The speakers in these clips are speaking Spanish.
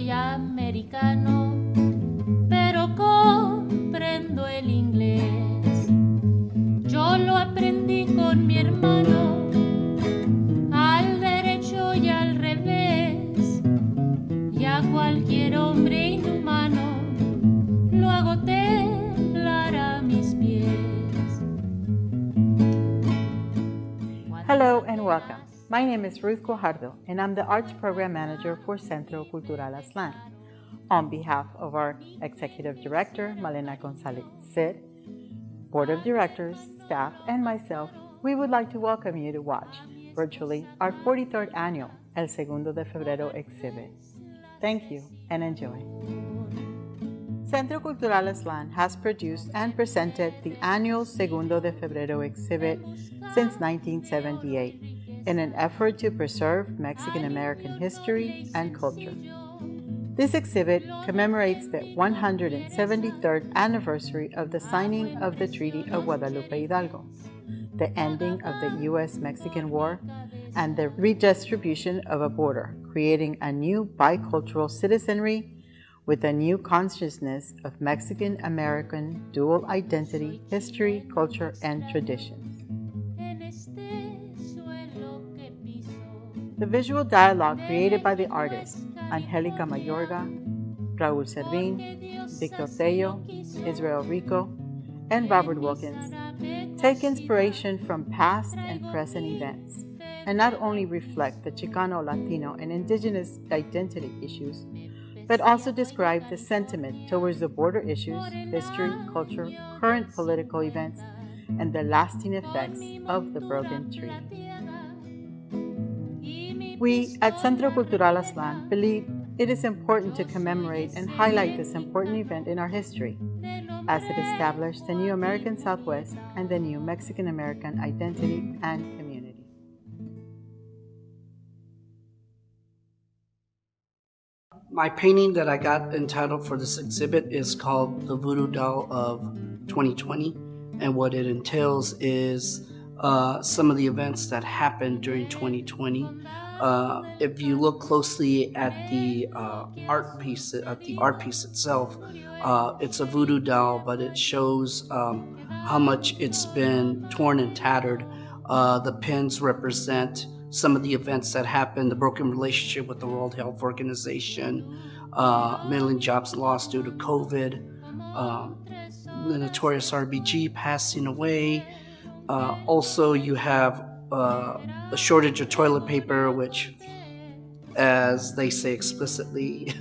soy americano, pero comprendo el inglés. Yo lo aprendí con mi hermano, al derecho y al revés, y a cualquier hombre inhumano lo hago temblar a mis pies. Hello and welcome. My name is Ruth Guajardo, and I'm the Arts Program Manager for Centro Cultural Aztlan. On behalf of our Executive Director, Malena Gonzalez-Cid, Board of Directors, staff, and myself, we would like to welcome you to watch, virtually, our 43rd annual El Segundo de Febrero exhibit. Thank you and enjoy. Centro Cultural Aztlan has produced and presented the annual Segundo de Febrero exhibit since 1978 in an effort to preserve Mexican-American history and culture. This exhibit commemorates the 173rd anniversary of the signing of the Treaty of Guadalupe Hidalgo, the ending of the U.S.-Mexican War, and the redistribution of a border, creating a new bicultural citizenry with a new consciousness of Mexican-American dual identity, history, culture, and traditions. The visual dialogue created by the artists Angelica Mayorga, Raul Servin, Tello, Rico, and Robert Wilkens take inspiration from past and present events, and not only reflect the Chicano, Latino, and indigenous identity issues, but also describe the sentiment towards the border issues, history, culture, current political events, and the lasting effects of the broken treaty. We at Centro Cultural Aztlan believe it is important to commemorate and highlight this important event in our history, as it established the new American Southwest and the new Mexican-American identity and community. My painting that I got entitled for this exhibit is called The Voodoo Doll of 2020, and what it entails is some of the events that happened during 2020. If you look closely at the art piece itself, it's a voodoo doll, but it shows how much it's been torn and tattered. The pins represent some of the events that happened, the broken relationship with the World Health Organization, million jobs lost due to COVID, the notorious RBG passing away. Also, you have a shortage of toilet paper, which, as they say explicitly,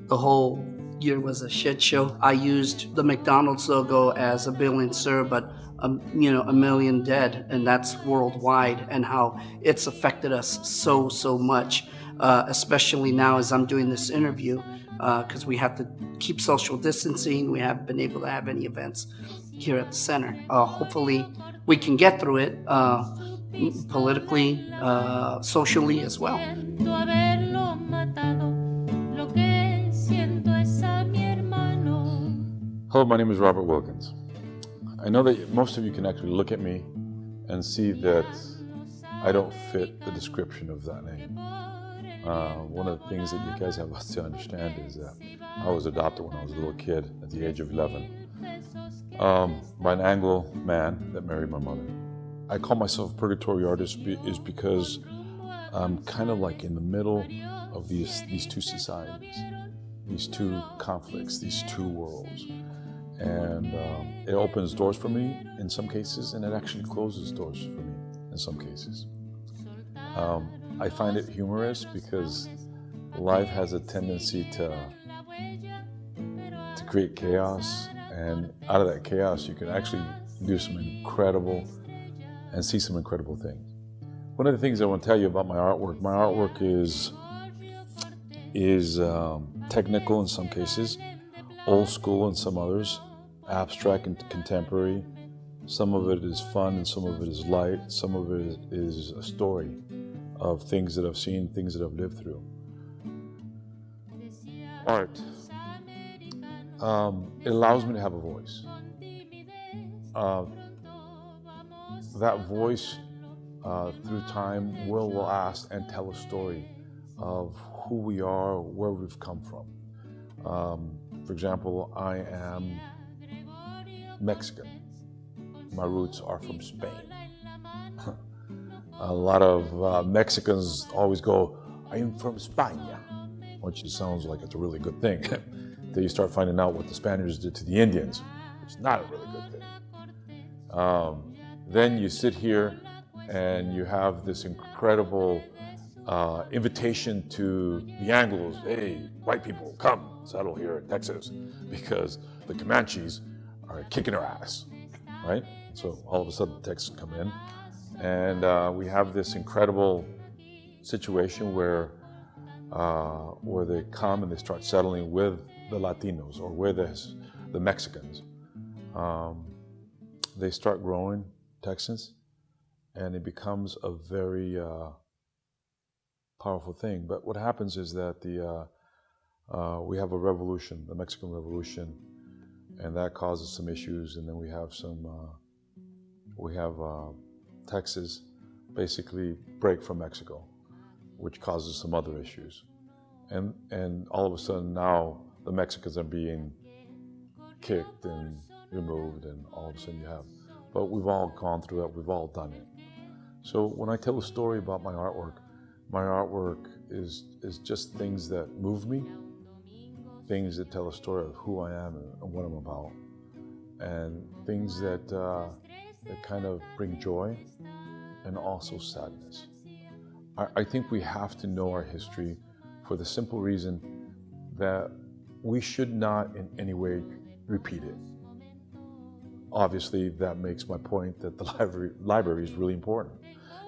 the whole year was a shit show. I used the McDonald's logo as a bill insert, but a million dead, and that's worldwide, and how it's affected us so much, especially now as I'm doing this interview, because we have to keep social distancing. We haven't been able to have any events here at the center. Hopefully we can get through it politically, socially as well. Hello, my name is Robert Wilkens. I know that most of you can actually look at me and see that I don't fit the description of that name. One of the things that you guys have to understand is that I was adopted when I was a little kid at the age of 11 by an Anglo man that married my mother. I call myself a purgatory artist is because I'm kind of like in the middle of these two societies, these two conflicts, these two worlds. And it opens doors for me in some cases, and it actually closes doors for me in some cases. I find it humorous because life has a tendency to create chaos, and out of that chaos you can actually do some incredible and see some incredible things. One of the things I want to tell you about my artwork is technical in some cases, old school in some others, abstract and contemporary. Some of it is fun and some of it is light. Some of it is a story of things that I've seen, things that I've lived through. Art. It allows me to have a voice. That voice through time will last and tell a story of who we are, where we've come from. For example, I am Mexican. My roots are from Spain. A lot of Mexicans always go, I am from España, which sounds like it's a really good thing. Until you start finding out what the Spaniards did to the Indians, which is not a really good thing. Then you sit here and you have this incredible invitation to the Anglos, hey, white people, come settle here in Texas, because the Comanches are kicking our ass, right? So all of a sudden the Texans come in, and we have this incredible situation where they come and they start settling with the Latinos or with the Mexicans. They start growing Texans, and it becomes a very powerful thing. But what happens is that we have a revolution, the Mexican Revolution, and that causes some issues. And then we have Texas basically break from Mexico, which causes some other issues. And all of a sudden now the Mexicans are being kicked and removed, and all of a sudden you have, but we've all gone through it, we've all done it. So when I tell a story about my artwork is just things that move me, things that tell a story of who I am and what I'm about, and things that kind of bring joy and also sadness. I think we have to know our history for the simple reason that we should not in any way repeat it. Obviously, that makes my point that the library is really important.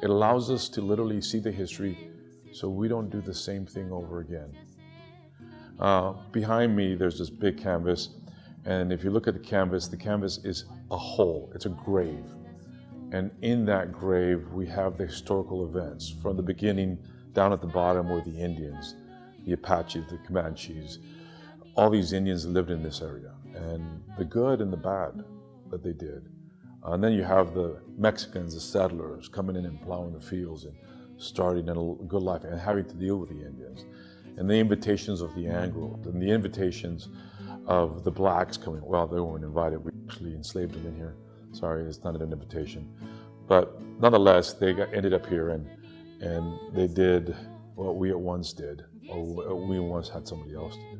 It allows us to literally see the history so we don't do the same thing over again. Behind me, there's this big canvas, and if you look at the canvas is a hole, it's a grave. And in that grave, we have the historical events from the beginning down at the bottom were the Indians, the Apaches, the Comanches. All these Indians lived in this area, and the good and the bad that they did. And then you have the Mexicans, the settlers, coming in and plowing the fields and starting a good life and having to deal with the Indians. And the invitations of the Anglos and the invitations of the blacks coming. Well, they weren't invited, we actually enslaved them in here. Sorry, it's not an invitation. But nonetheless, they ended up here and they did what we at once did, or what we once had somebody else to do.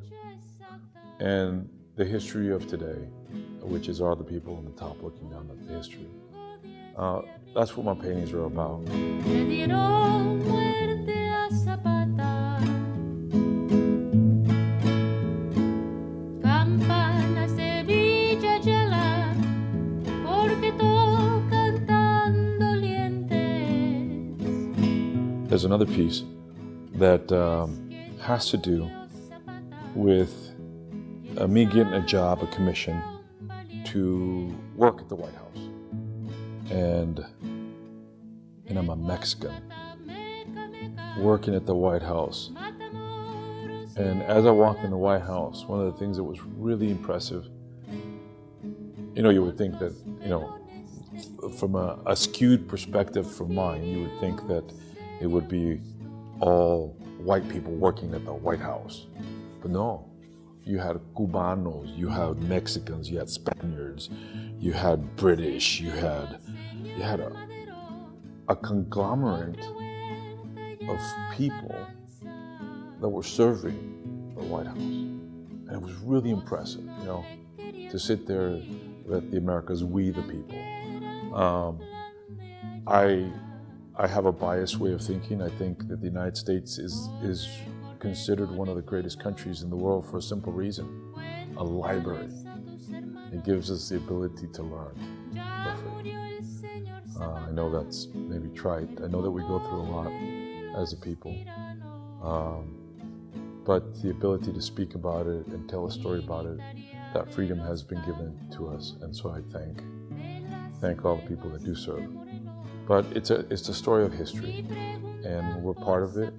And the history of today, which is all the people on the top looking down at the history. That's what my paintings are about. There's another piece that has to do with me getting a job, a commission, to work at the White House. And I'm a Mexican working at the White House. And as I walked in the White House, one of the things that was really impressive, you would think that, from a skewed perspective from mine, you would think that it would be all white people working at the White House. But no. You had Cubanos, you had Mexicans, you had Spaniards, you had British, you had a conglomerate of people that were serving the White House. And it was really impressive, to sit there that the Americas, we the people. I have a biased way of thinking. I think that the United States is considered one of the greatest countries in the world for a simple reason: a library. It gives us the ability to learn for free. I know that's maybe trite. I know that we go through a lot as a people, but the ability to speak about it and tell a story about it, that freedom has been given to us, and so I thank all the people that do serve. But it's a story of history, and we're part of it.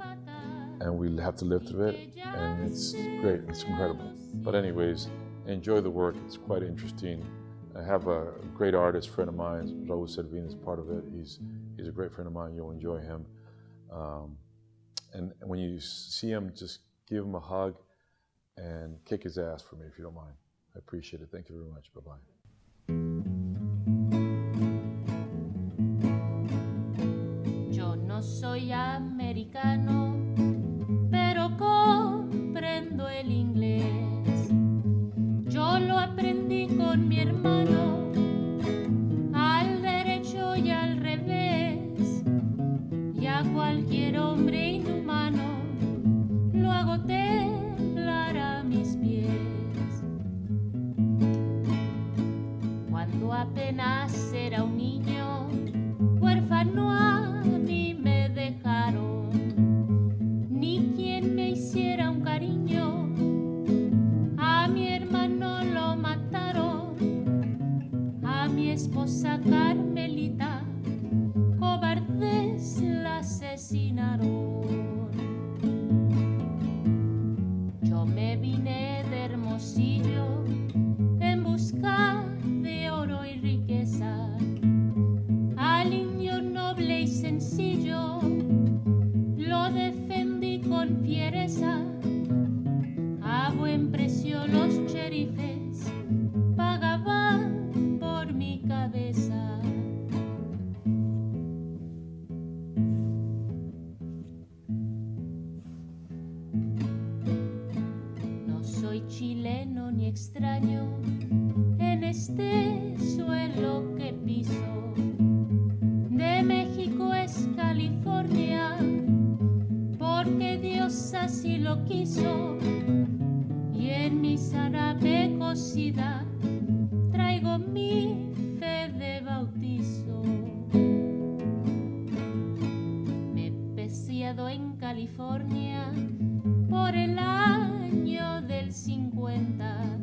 And we have to live through it, and it's great, it's incredible. But anyways, enjoy the work, it's quite interesting. I have a great artist friend of mine, Raul Servin is part of it. He's a great friend of mine, you'll enjoy him. And when you see him, just give him a hug and kick his ass for me if you don't mind. I appreciate it. Thank you very much. Bye-bye. Yo no soy americano, pero comprendo el inglés. Yo lo aprendí con mi hermano, al derecho y al revés, y a cualquier hombre inhumano lo hago temblar a mis pies. Cuando apenas era un niño, huérfano a mí me dejaron, ni quien me hiciera un cariño. A mi hermano lo mataron, a mi esposa Carmelita cobardes la asesinaron. Yo me vine de Hermosillo en busca de oro y riqueza, al indio noble y sencillo lo defendí con fiereza. A buen precio los sheriffes pagaban por mi cabeza. No soy chileno ni extraño en este suelo que piso. De México es California, porque Dios así lo quiso. Y en mi zarape cocida traigo mi fe de bautizo. Me he peciado en California por el año del 50,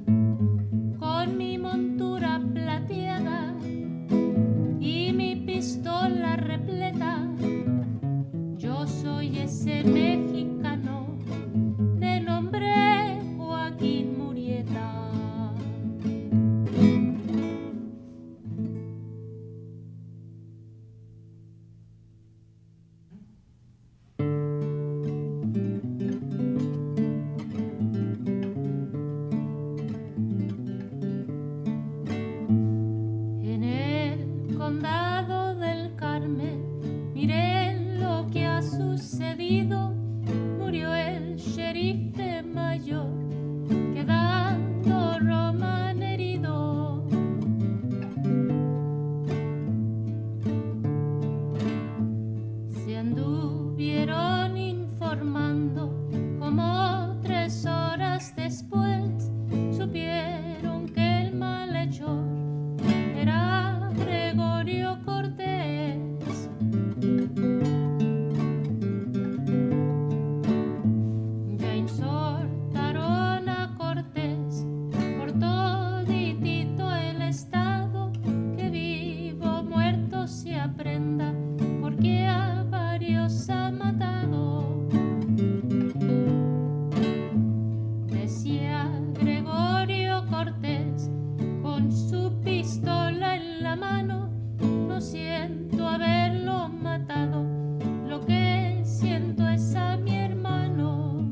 con mi montura plateada y mi pistola repleta. Yo soy ese mexicano de nombre Joaquín Murieta. En el condado del Carmen, miren lo que ha sucedido. Murió el sheriff mayor, quedando Román herido. Se anduvieron informando, como 3 horas después supieron que el malhechor era Gregorio Cortés. Ya exhortaron a Cortés por toditito el estado, que vivo o muerto se aprenda, porque a varios ha matado. Decía Gregorio Cortés con su pistola en la mano: no siento haberlo matado, lo que siento es a mi hermano.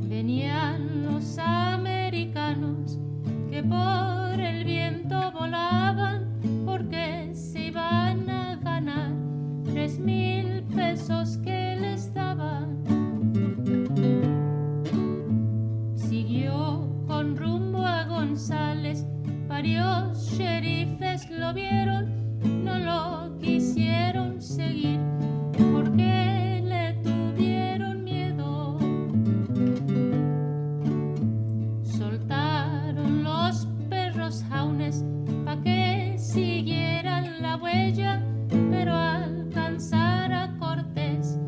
Venían los americanos que por el viento volaban, porque se iban a ganar 3,000 pesos que les daban. Siguió con rumbo a González, varios sheriffes lo vieron, no lo quisieron seguir porque le tuvieron miedo. Soltaron los perros jaunes pa' que siguieran la huella, pero al alcanzar a Cortés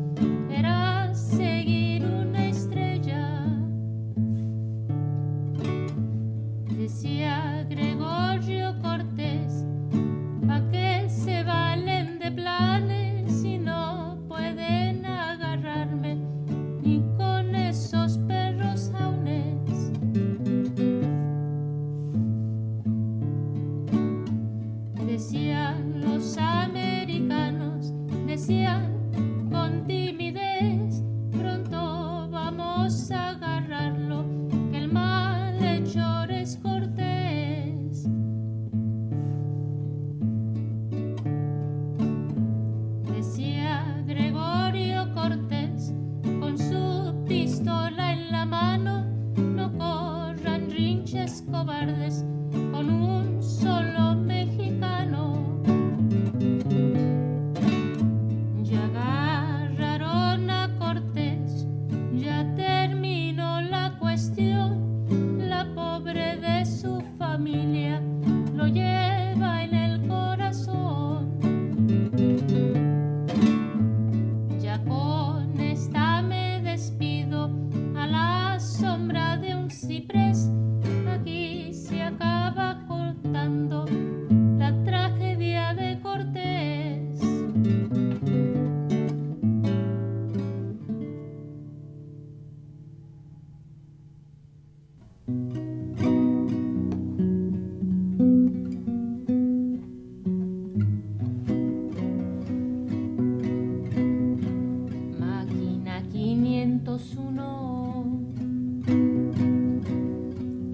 somos uno.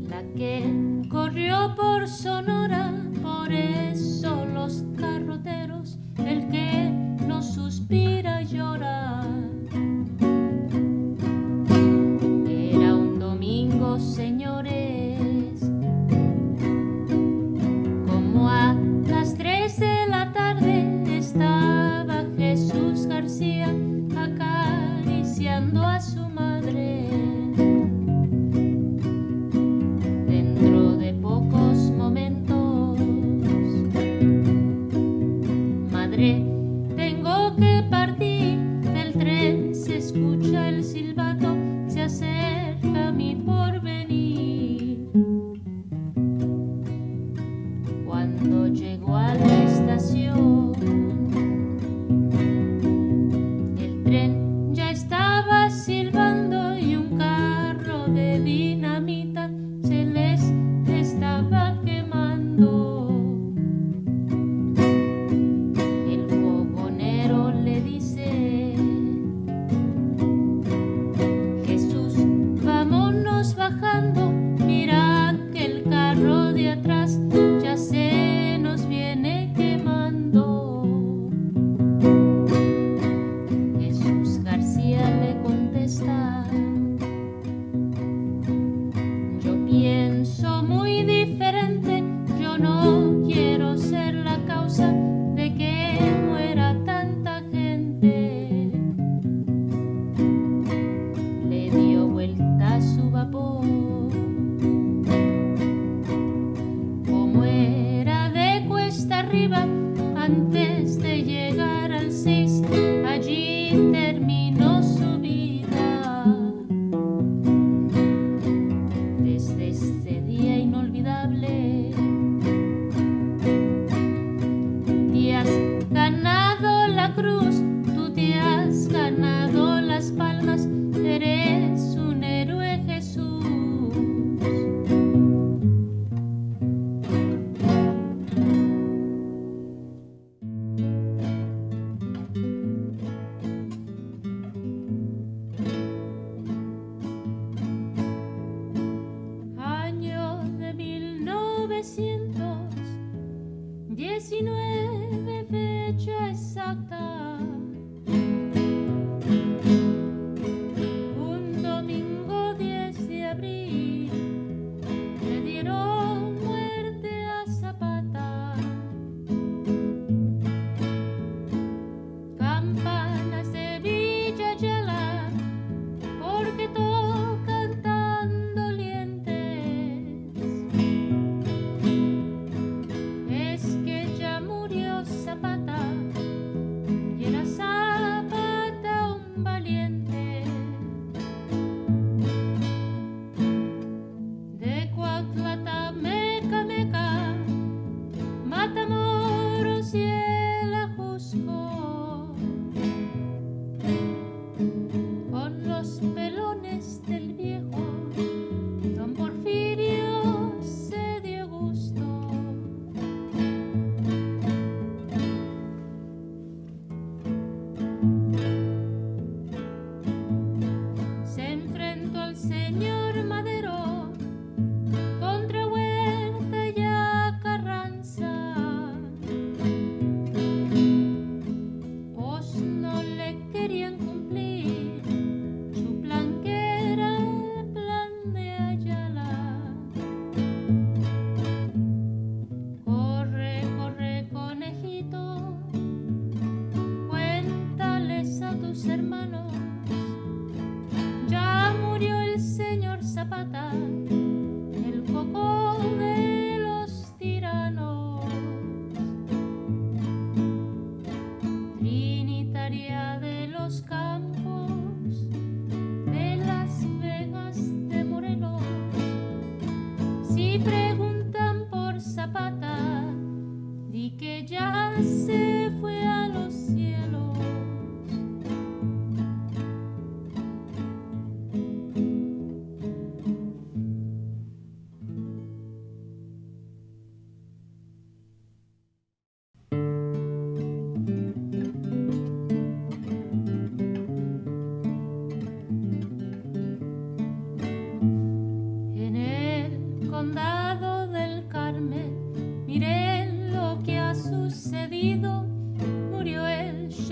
La que corrió por Sonora, por eso los carroteros, el que no suspira llora. Era un domingo, señores, como a las 3 de la tarde estaba Jesús García acariciando a su madre. Dentro de pocos momentos, madre, tengo que partir del tren, se escucha el silbato, se acerca mi porvenir. Cuando llegó a la estación, el tren ya estaba silbando y un carro de dinamita se les estaba quemando. El fogonero le dice: Jesús, vámonos bajando, mira que el carro de atrás ya se nos viene quemando. Jesús García le contesta: yo pienso muy diferente, yo no quiero ser la causa de que muera tanta gente. Le dio vuelta a su vapor, como era de cuesta arriba, antes de llegar al 6, allí terminó su vida. Desde este día inolvidable, tú te has ganado la cruz, tú te has ganado las palmas, eres un héroe, Jesús. Año de 1919, fecha exacta. Un domingo 10 de abril le dieron muerte a Zapata. Campanas de Villa Yala, porque tocan tan dolientes. Es que ya murió Zapata y era Zapata un valiente. De Cuautla, Meca, Meca, Matamoros y el Ajusco, con los pelones del viejo don Porfirio se dio gusto. Se enfrentó al señor Madero contra Huerta y a Carranza, pues no le querían cumplir su plan, que era el plan de Ayala. Corre, corre, conejito, cuéntales a tus hermanos, ya murió el señor Zapata, el coco de los tiranos. Trinitaria de los campos, de Las Vegas, de Morelos, si preguntan por Zapata, di que ya se fue a los cielos.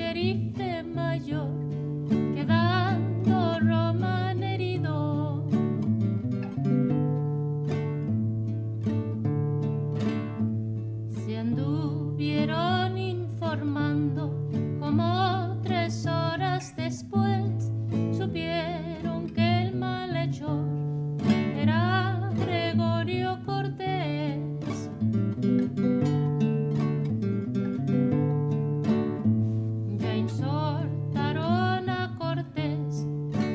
sheriff mayor, quedando Román herido. Se anduvieron informando, como 3 horas después supieron que el malhechor era Gregorio Cortés. Ya insortaron a Cortés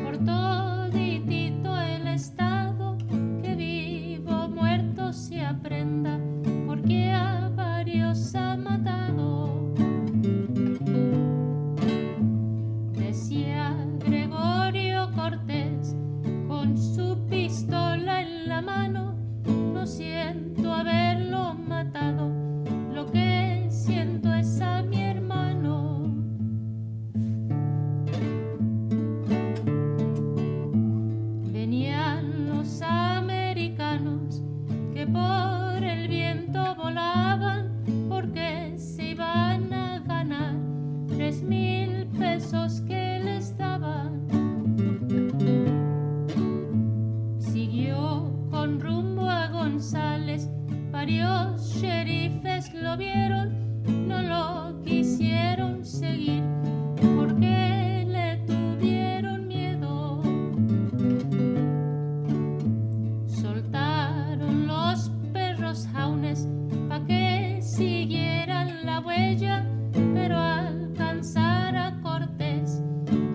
por toditito el estado, que vivo muerto se aprenda, porque a varios ha matado. Decía Gregorio Cortés con su pistola en la mano: no siento haberlo matado, lo que siento es a mi hermano. Venían los americanos que por el viento volaban, porque se iban a ganar 3,000 pesos que les daban. Siguió con rumbo a González, varios sheriffes lo vieron, no lo quisieron seguir porque le tuvieron miedo. Soltaron los perros jaunes pa' que siguieran la huella, pero alcanzar a Cortés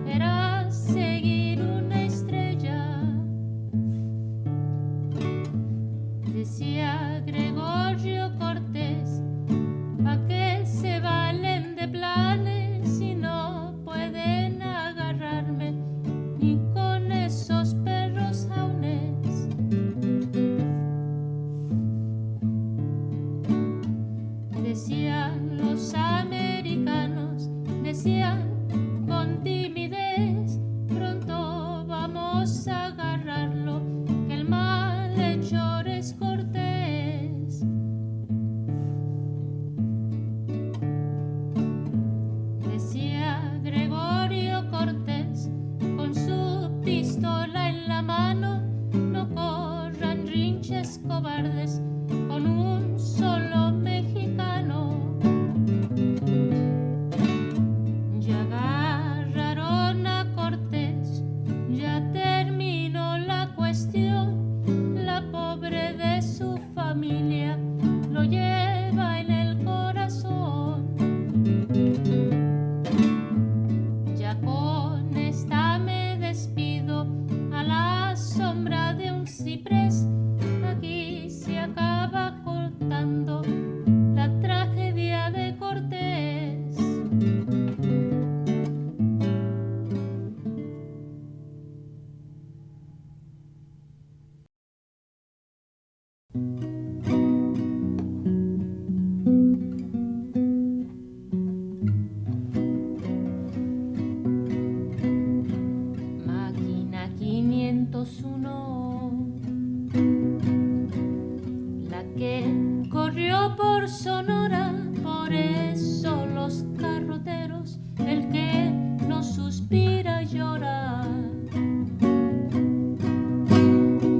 era seguir una estrella. Decía Gregorio Cortés: ¿pa' qué se valen de planes si no pueden agarrarme ni con esos perros jaunes? Decían los americanos, decían con timidez: pronto vamos a agarrarlo, que el malhechor es Cortés. Decía Gregorio Cortés con su pistola en la mano: no corran rinches cobardes con un solo mexicano. Ya agarraron a Cortés, ya terminó la cuestión, la pobre de su familia lo lleva en el corazón. Ya con esta me despido a la sombra de un ciprés. Aquí se acaba contando la tragedia de Cortés. Máquina 501, la que corrió por Sonora, por eso los carroteros, el que no suspira llora.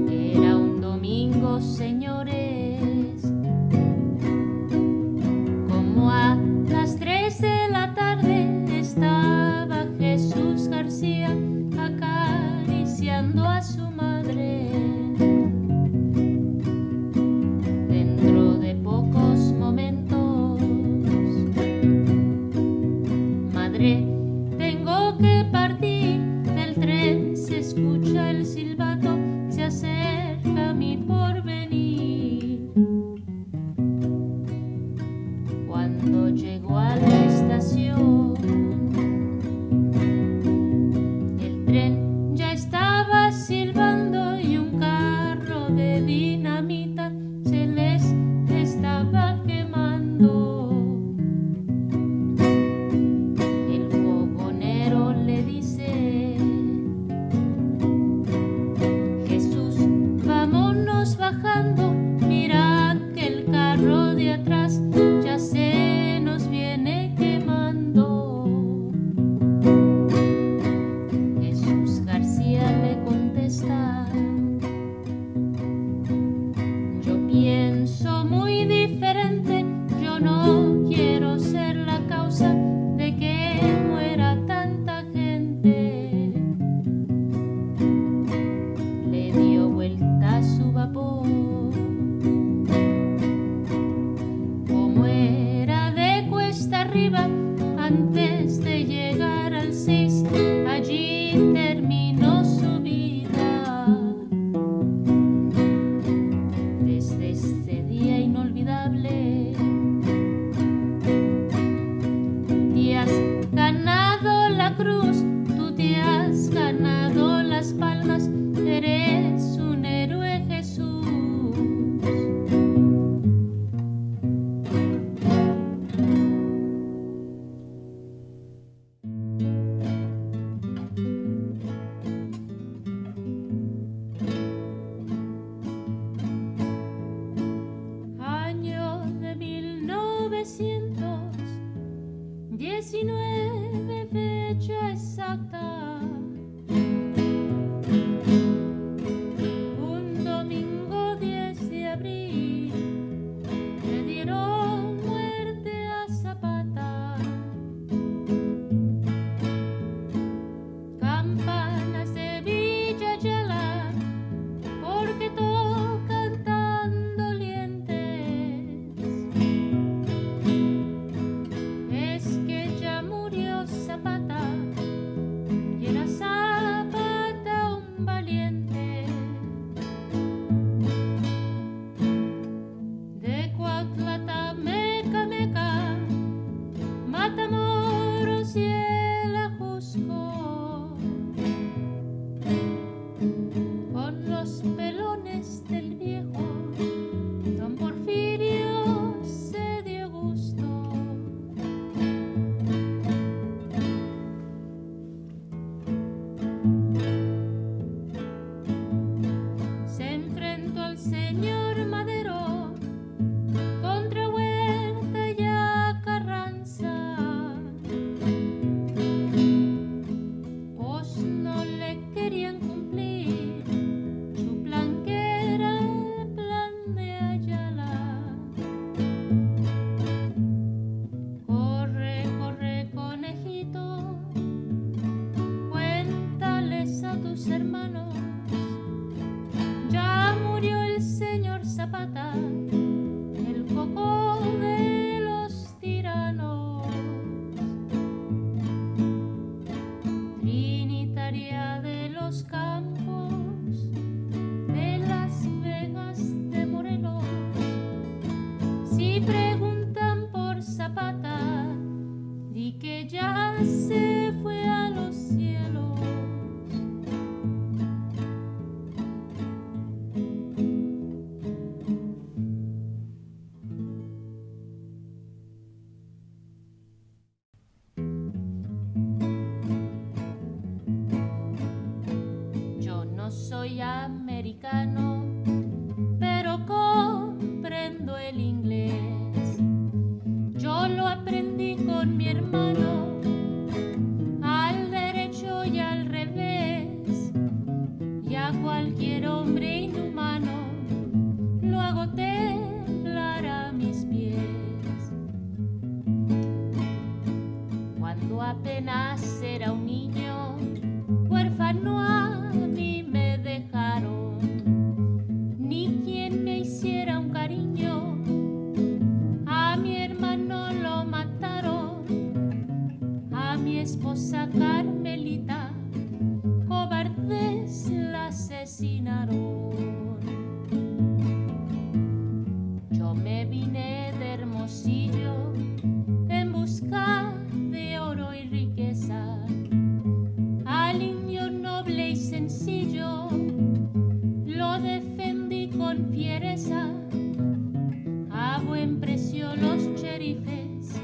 Era un domingo, señores, como a las 3 de la tarde estaba Jesús García acariciando a su madre. Dentro de pocos momentos, madre, tengo que partir, del tren se escucha el silbato, se acerca mi porvenir. Cuando llegó a la estación, el tren ya estaba silbando y un carro de dinamita se les estaba quemando. El 19 fecha exacta. Un domingo 10 de abril le dieron muerte a Zapata. Campanas de Villa Yala, porque tocan tan dolientes. Es que ya murió Zapata y era Zapata un valiente. De Cuautla, Meca, Meca, Matamoros y el Ajusco, con los pelones del viejo don Porfirio se dio gusto. Se enfrentó al señor Madero contra Huerta y a Carranza, pues no le querían cumplir su plan, que era el plan de Ayala. Corre, corre, conejito, cuéntales a tus hermanos, ya murió el señor Zapata, el coco de los tiranos. Trinitaria de los campos, de Las Vegas, de Morelos, si preguntan por Zapata, di que ya se fue a los cielos. Yo no soy americano, pero comprendo el inglés. Yo lo aprendí con mi hermano, al derecho y al revés, y a cualquier hombre inhumano lo hago temblar a mis pies. Cuando apenas era un niño, huérfano a mí me dejaron, ni quien me hiciera un cariño. A mi hermano lo mataron, a mi esposa Carmelita cobardes la asesinaron. Yo me vine de Hermosillo en busca de oro y riqueza, al indio noble y sencillo lo defendí con fiereza. A buen precio los cherifes